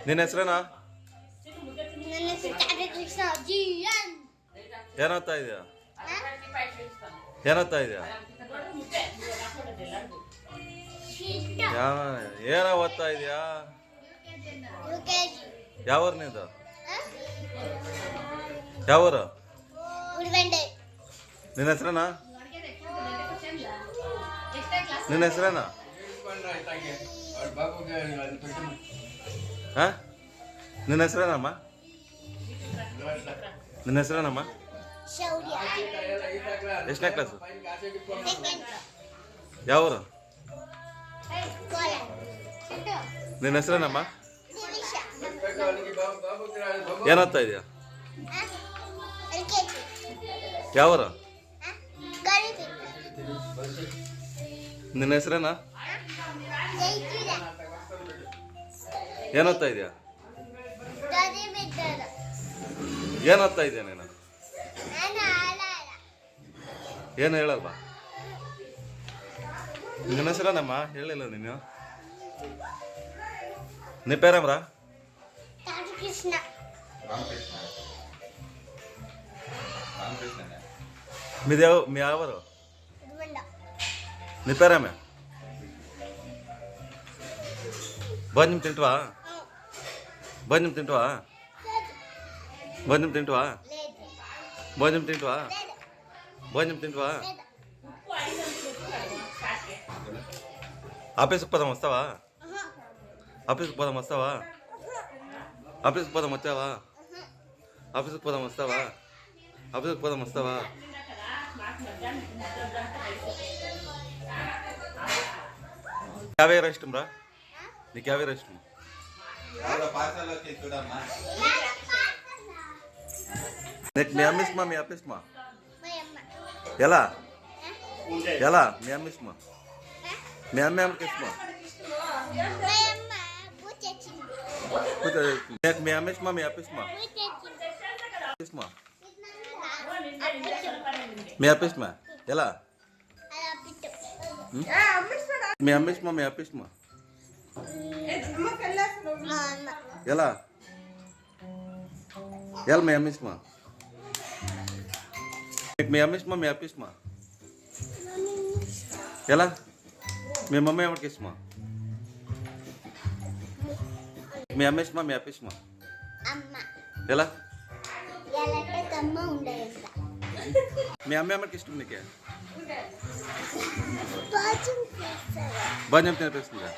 ನಿನ್ನ ಹೆಸರೇನಾ? ನನ್ನ ಹೆಸರು ರಾಧಾಕೃಷ್ಣ GN. ಏನೋಗ್ತಾ ಇದೆಯಾ? ಏನೋಗ್ತಾ ಇದೆಯಾ? ಏನೋ ಓದ್ತಾ ಇದೆಯಾ? UKG. ಯಾವೂರು ನಿಂದು? ಯಾವೂರು? ಉಡುಬಂಡೆ. ನಿನ್ನ ಹೆಸರೇನಾ? ನಿನ್ನ ಹೆಸರೇನಾ? ಹಾಂ, ನಿನ್ನ ಹೆಸರೇನಮ್ಮ? ನಿನ್ನ ಹೆಸರೇನಮ್ಮ? ಶೌರ್ಯ. ಎಷ್ಟನೇ ಕ್ಲಾಸು? ಸೆಕೆಂಡ್. ಯಾವೂರು? ಕೋಲಾರ. ನಿನ್ನ ಹೆಸರೇನಮ್ಮ? ದಿವಿಷ. ಏನೋಗ್ತಾ ಇದೆಯಾ? LKG. ಯಾವೂರು? ಗರಿಬಿ. ನಿನ್ನ ಹೆಸರೇನಾ? ಜೈತಿರ. ಏನೋಗ್ತಾ ಇದೆಯಾ? ಗರಿಬಿದ್ದರು. ಏನೋಗ್ತಾ ಇದೆಯಾ ನೀನು? ನಾನು ಆಲಾರ. ಏನು ಹೇಳಲ್ವಾ? ನಿನ್ನ ಹೆಸರೇನಮ್ಮ? ಹೇಳಿಲ್ಲ ನೀನು. నీ పేరేమరా? రాధాకృష్ణ. మీ ఎవరు? ఉడుబండ. నీ పేరేమే? భోజనం తింటావా? భోజనం తింటావా? భోజనం తింటావా? లేదు. భోజనం తింటావా? లేదు. భోజనం తింటావా? లేదు. ఆఫీస్కి పోదాం వస్తావా? ఆఫీస్కి పోదాం వస్తావా? ఆఫీస్కి పోదాం వచ్చావా? ఆఫీస్కి పోదాం వస్తావా? ఆఫీస్కి పోదాం వస్తావా? యాభై ఇష్టం రా. నీకు యాభై ఇష్టం. నీకు మీ అమ్మ ఇష్టమా? మీ అప్ప ఇష్టమా? మా అమ్మ. ఎలా ఎలా మీ అమ్మ ఇష్టమా? మీ అమ్మ ఏమకి ఇష్టమా? మా అమ్మ పూచెచ్చింది. నీకు మీ అమ్మ ఇష్టమా? మీ అప్ప ఇష్టమా? పూచెచ్చింది. ఇష్టమా? మీ అప్ప ఇష్టమా? ఎలా అలా పిట్టు. మీ అమ్మ ఇష్టమా? మీ అప్ప ఇష్టమా? మా అమ్మ. ఎలా ఎలా మీ అమ్మ ఇష్టమా? నీకు మీ అమ్మ ఇష్టమా? మీ అప్ప ఇష్టమా? ఎలా మీ మమ్మీ ఎవరికి ఇష్టమా? మీ అమ్మ ఇష్టమా? మీ అప్ప ఇష్టమా? అమ్మ. ఎలా ఎలాంటి కమ్మ ఉండేది. మీ అమ్మ ఎవరికి ఇష్టం? నీకే భోజనం చేస్తారు. భోజనం తినిపిస్తుందా?